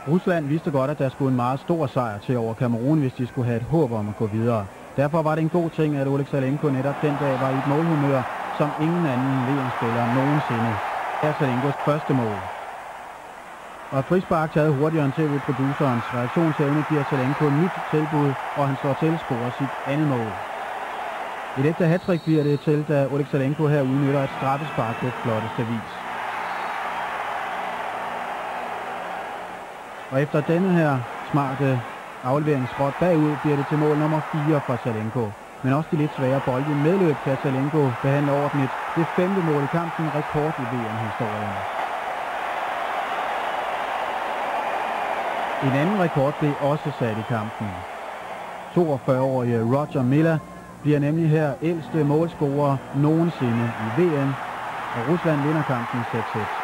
Rusland vidste godt, at der skulle en meget stor sejr til over Kamerun, hvis de skulle have et håb om at gå videre. Derfor var det en god ting, at Oleksandr netop den dag var i et målhumør, som ingen anden VM-spiller nogensinde. Oleksandrs første mål. Og frispark taget hurtigere end TV-producerens reaktionsevne giver Zelenko et nyt tilbud, og han slår til scorer sit andet mål. Et ægte hattrick bliver det til, da Oleksandr her udnytter et straffespark på flotteste vis. Og efter denne her smarte afleveringsspot bagud, bliver det til mål nummer 4 for Zelenko. Men også de lidt svære bolde i medløb kan Zelenko behandle ordentligt. Det 5. mål i kampen, rekord i VM-historien. En anden rekord blev også sat i kampen. 42-årige Roger Milla bliver nemlig her ældste målscorer nogensinde i VM, og Rusland vinder kampen 6-1.